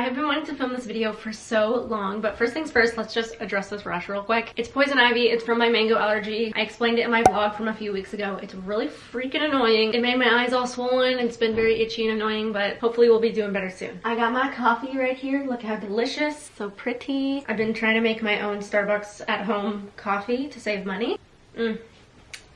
I've been wanting to film this video for so long, but first things first, let's just address this rash real quick. It's poison ivy. It's from my mango allergy. I explained it in my vlog from a few weeks ago. It's really freaking annoying. It made my eyes all swollen. It's been very itchy and annoying, but hopefully we'll be doing better soon. I got my coffee right here. Look how delicious. So pretty. I've been trying to make my own Starbucks at home coffee to save money.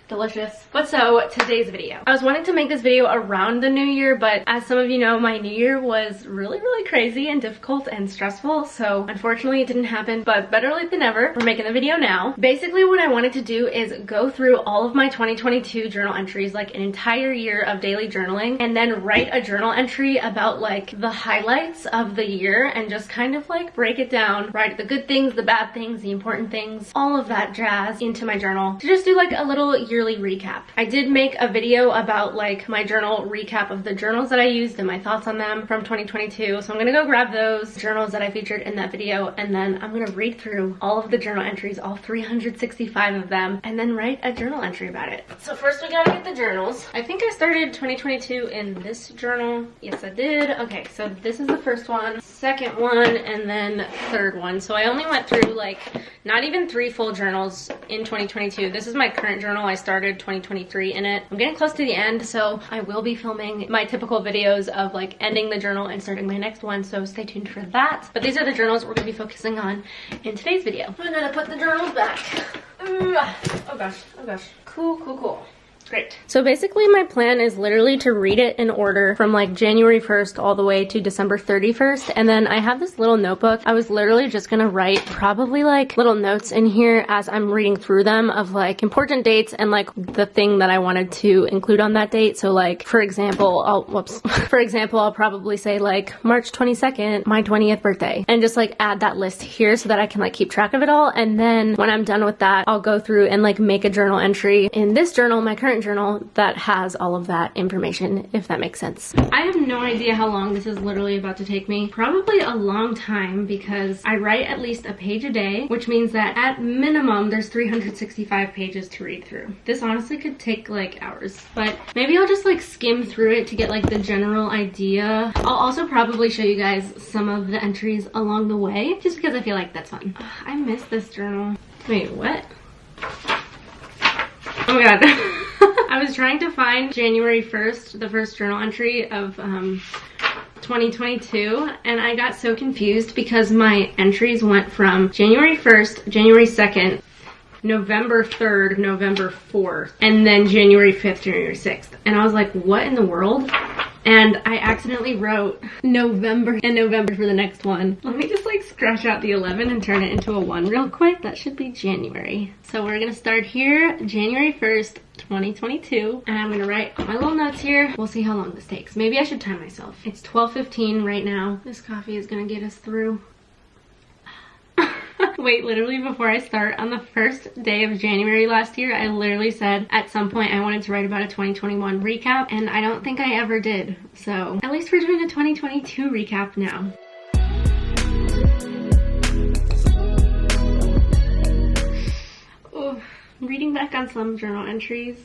Delicious. But so today's video, I was wanting to make this video around the new year, but as some of you know, my new year was really crazy and difficult and stressful, so unfortunately it didn't happen, but better late than never. We're making the video now. Basically what I wanted to do is go through all of my 2022 journal entries, like an entire year of daily journaling, and then write a journal entry about like the highlights of the year and just kind of like break it down, write the good things, the bad things, the important things, all of that jazz into my journal to just do like a little yearly recap. I did make a video about like my journal recap of the journals that I used and my thoughts on them from 2022, so I'm gonna go grab those journals that I featured in that video, and then I'm gonna read through all of the journal entries, all 365 of them, and then write a journal entry about it. So first we gotta get the journals. I think I started 2022 in this journal. Yes, I did. Okay, so this is the first one, second one, and then third one. So I only went through like not even 3 full journals in 2022. This is my current journal. I started 2023 in it. I'm getting close to the end, so I will be filming my typical videos of like ending the journal and starting my next one, so stay tuned for that. But these are the journals we're gonna be focusing on in today's video. I'm gonna put the journals back. Oh gosh. Cool. Great. So basically my plan is literally to read it in order from like January 1st all the way to December 31st. And then I have this little notebook. I was literally just gonna write probably like little notes in here as I'm reading through them of like important dates and like the thing that I wanted to include on that date. So like, for example, I'll probably say like March 22nd, my 20th birthday, and just like add that list here so that I can like keep track of it all. And then when I'm done with that, I'll go through and like make a journal entry in this journal, my current journal, that has all of that information, if that makes sense. I have no idea how long this is literally about to take me. Probably a long time, because I write at least a page a day, which means that at minimum there's 365 pages to read through. This honestly could take like hours, but maybe I'll just like skim through it to get like the general idea. I'll also probably show you guys some of the entries along the way, just because I feel like that's fun. I miss this journal. Wait, what? Oh my god. I was trying to find January 1st, the first journal entry of 2022, and I got so confused because my entries went from January 1st, January 2nd, November 3rd, November 4th, and then January 5th, January 6th. And I was like, what in the world? And I accidentally wrote November and November for the next one. Let me just like scratch out the 11 and turn it into a 1 real quick. That should be January. So we're gonna start here, January 1st, 2022. And I'm gonna write my little notes here. We'll see how long this takes. Maybe I should time myself. It's 12:15 right now. This coffee is gonna get us through. Wait, literally before I start, on the first day of January last year, I literally said at some point I wanted to write about a 2021 recap, and I don't think I ever did. So at least we're doing a 2022 recap now. Oh, reading back on some journal entries.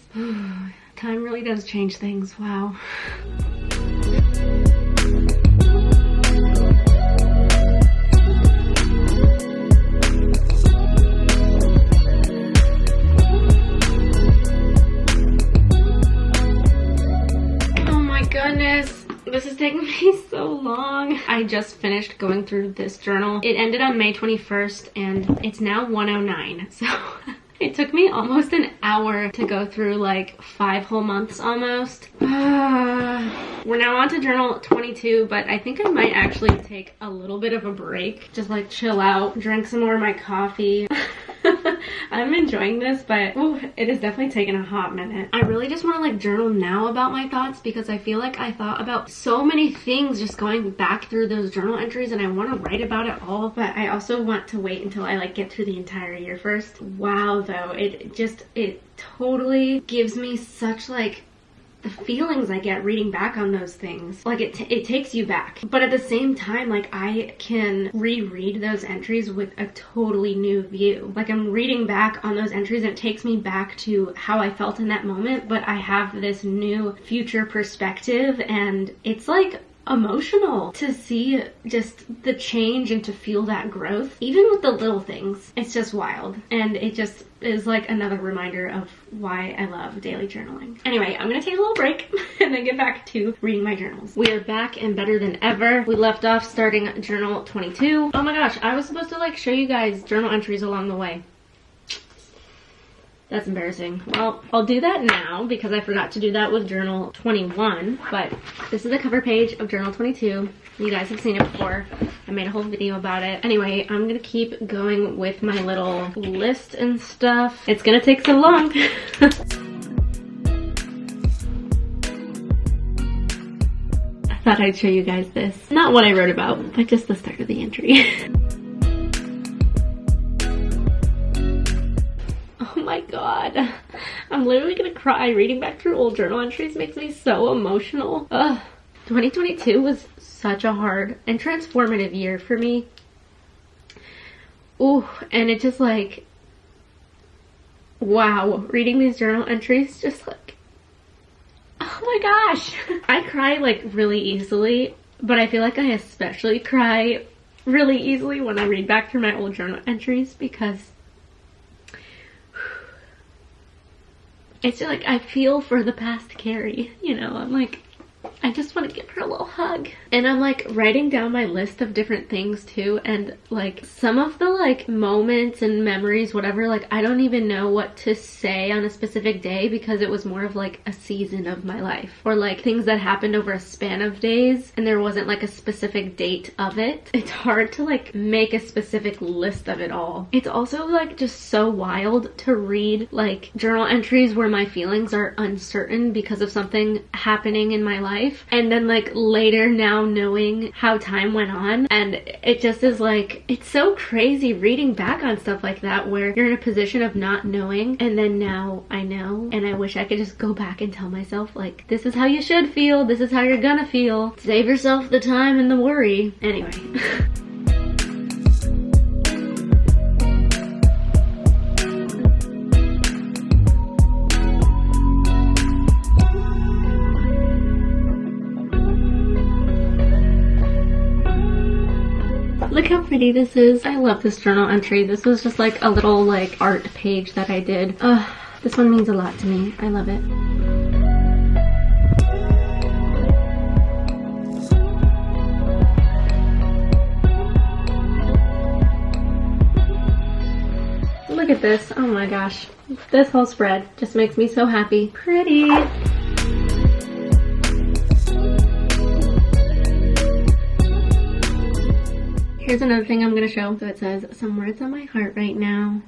Time really does change things, wow. Goodness, this is taking me so long. I just finished going through this journal. It ended on May 21st and it's now 1:09, so it took me almost an hour to go through like 5 whole months almost. We're now on to journal 22, but I think I might actually take a little bit of a break, just like chill out, drink some more of my coffee. I'm enjoying this, but ooh, it has definitely taken a hot minute. I really just want to like journal now about my thoughts, because I feel like I thought about so many things just going back through those journal entries, and I want to write about it all, but I also want to wait until I like get through the entire year first. Wow, though, it totally gives me such like the feelings I get reading back on those things. Like it takes you back. But at the same time, like I can reread those entries with a totally new view. Like I'm reading back on those entries and it takes me back to how I felt in that moment, but I have this new future perspective, and it's like emotional to see just the change and to feel that growth, even with the little things. It's just wild, and it just is like another reminder of why I love daily journaling. Anyway, I'm gonna take a little break and then get back to reading my journals. We are back and better than ever. We left off starting journal 22. Oh my gosh, I was supposed to like show you guys journal entries along the way. That's embarrassing. Well, I'll do that now because I forgot to do that with journal 21, but this is the cover page of journal 22. You guys have seen it before. I made a whole video about it. Anyway, I'm gonna keep going with my little list and stuff. It's gonna take so long. I thought I'd show you guys this. Not what I wrote about, but just the start of the entry. Oh my god, I'm literally gonna cry. Reading back through old journal entries makes me so emotional. Ugh. 2022 was such a hard and transformative year for me. Ooh, and it just like, wow, reading these journal entries just like, oh my gosh. I cry like really easily, but I feel like I especially cry really easily when I read back through my old journal entries because it's like I feel for the past Carrie, you know. I'm like, I just want to give her a little hug. And I'm like writing down my list of different things too, and like some of the like moments and memories, whatever, like I don't even know what to say on a specific day because it was more of like a season of my life, or like things that happened over a span of days and there wasn't like a specific date of it. It's hard to like make a specific list of it all. It's also like just so wild to read like journal entries where my feelings are uncertain because of something happening in my life, and then like later now knowing how time went on, and it just is like, it's so crazy reading back on stuff like that where you're in a position of not knowing, and then now I know, and I wish I could just go back and tell myself like, this is how you should feel, this is how you're gonna feel, save yourself the time and the worry. Anyway. Look how pretty this is. I love this journal entry. This was just like a little like art page that I did. This one means a lot to me. I love it. Look at this. Oh my gosh. This whole spread just makes me so happy. Pretty. Here's another thing I'm gonna show. So it says, some words on my heart right now.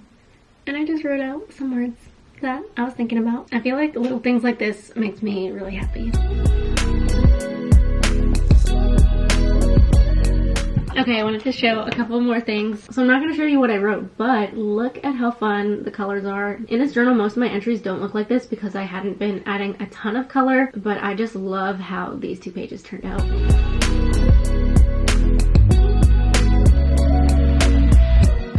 And I just wrote out some words that I was thinking about. I feel like little things like this makes me really happy. Okay, I wanted to show a couple more things. So I'm not gonna show you what I wrote, but look at how fun the colors are. In this journal, most of my entries don't look like this because I hadn't been adding a ton of color, but I just love how these two pages turned out.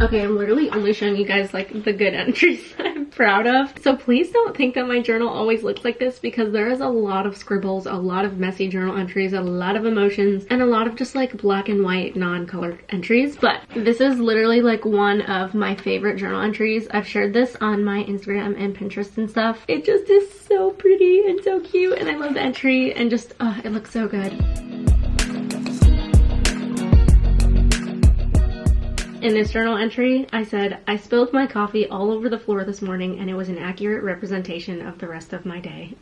Okay, I'm literally only showing you guys like the good entries that I'm proud of. So please don't think that my journal always looks like this, because there is a lot of scribbles, a lot of messy journal entries, a lot of emotions, and a lot of just like black and white non-colored entries. But this is literally like one of my favorite journal entries. I've shared this on my Instagram and Pinterest and stuff. It just is so pretty and so cute, and I love the entry, and just, it looks so good. In this journal entry, I said, I spilled my coffee all over the floor this morning and it was an accurate representation of the rest of my day.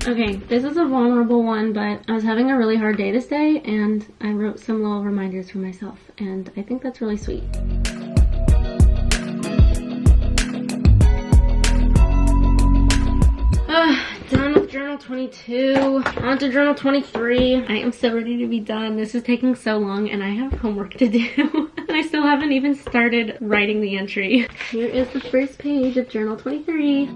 Okay, this is a vulnerable one, but I was having a really hard day this day and I wrote some little reminders for myself, and I think that's really sweet. Done with journal 22. On to journal 23. I am so ready to be done. This is taking so long and I have homework to do. And I still haven't even started writing the entry. Here is the first page of journal 23.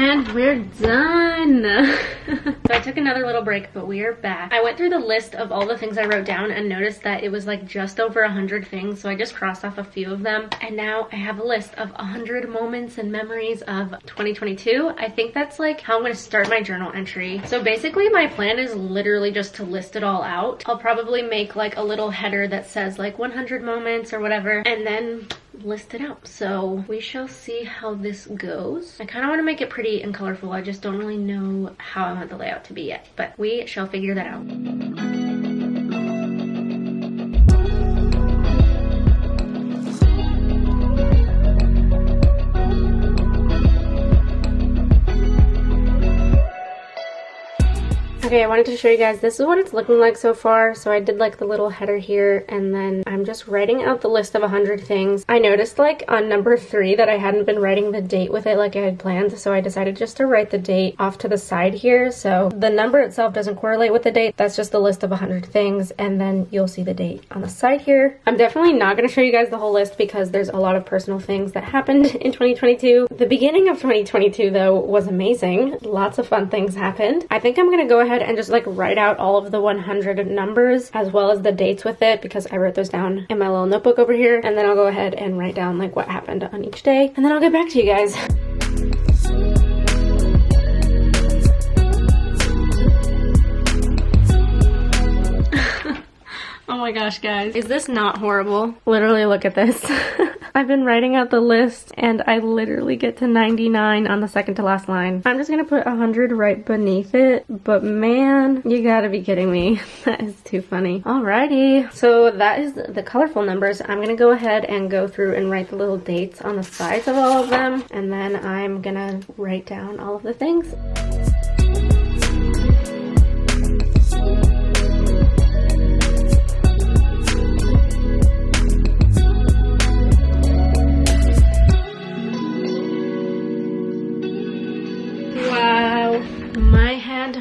And we're done. So I took another little break, but we are back. I went through the list of all the things I wrote down and noticed that it was like just over 100 things. So I just crossed off a few of them. And now I have a list of 100 moments and memories of 2022. I think that's like how I'm gonna start my journal entry. So basically my plan is literally just to list it all out. I'll probably make like a little header that says like 100 moments or whatever, and then list it out. So we shall see how this goes. I kind of want to make it pretty and colorful. I just don't really know how I want the layout to be yet, but we shall figure that out. Okay, I wanted to show you guys, this is what it's looking like so far. So I did like the little header here, and then I'm just writing out the list of 100 things. I noticed like on number 3 that I hadn't been writing the date with it like I had planned, so I decided just to write the date off to the side here. So the number itself doesn't correlate with the date. That's just the list of 100 things, and then you'll see the date on the side here. I'm definitely not going to show you guys the whole list because there's a lot of personal things that happened in 2022. The beginning of 2022 though was amazing. Lots of fun things happened. I think I'm going to go ahead and just like write out all of the 100 numbers as well as the dates with it, because I wrote those down in my little notebook over here, and then I'll go ahead and write down like what happened on each day, and then I'll get back to you guys. Oh my gosh, guys. Is this not horrible? Literally, look at this. I've been writing out the list and I literally get to 99 on the second to last line. I'm just gonna put 100 right beneath it, but man, you gotta be kidding me. That is too funny. Alrighty, so that is the colorful numbers. I'm gonna go ahead and go through and write the little dates on the sides of all of them, and then I'm gonna write down all of the things.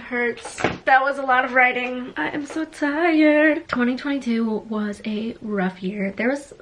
Hurts. That was a lot of writing. I am so tired. 2022 was a rough year. There was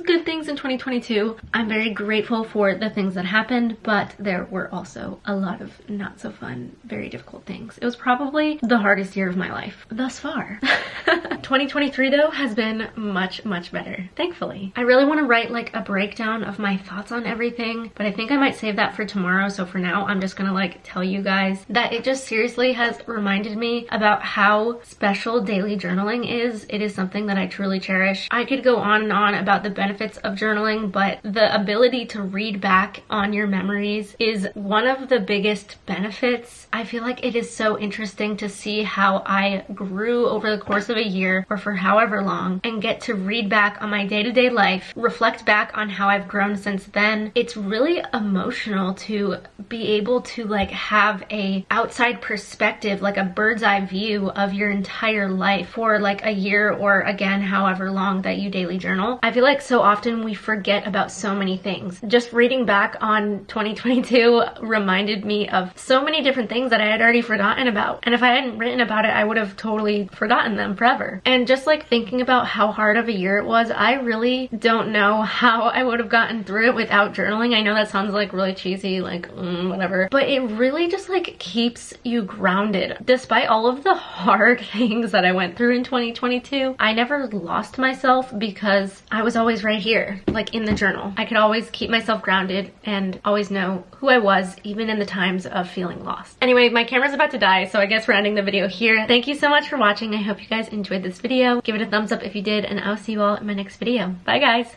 good things in 2022. I'm very grateful for the things that happened, but there were also a lot of not so fun, very difficult things. It was probably the hardest year of my life thus far. 2023 though has been much better, thankfully. I really want to write like a breakdown of my thoughts on everything, but I think I might save that for tomorrow. So for now, I'm just gonna like tell you guys that it just seriously has reminded me about how special daily journaling is. It is something that I truly cherish. I could go on and on about the benefits of journaling, but the ability to read back on your memories is one of the biggest benefits. I feel like it is so interesting to see how I grew over the course of a year or for however long, and get to read back on my day-to-day life, reflect back on how I've grown since then. It's really emotional to be able to like have a outside perspective, like a bird's eye view of your entire life for like a year, or again however long that you daily journal. I feel like so often we forget about so many things. Just reading back on 2022 reminded me of so many different things that I had already forgotten about, and if I hadn't written about it I would have totally forgotten them forever. And just like thinking about how hard of a year it was, I really don't know how I would have gotten through it without journaling. I know that sounds like really cheesy, like whatever, but it really just like keeps you grounded. Despite all of the hard things that I went through in 2022, I never lost myself because I was always right here, like in the journal. I could always keep myself grounded and always know who I was, even in the times of feeling lost. Anyway, my camera's about to die, so I guess we're ending the video here. Thank you so much for watching. I hope you guys enjoyed this video. Give it a thumbs up if you did, and I'll see you all in my next video. Bye guys.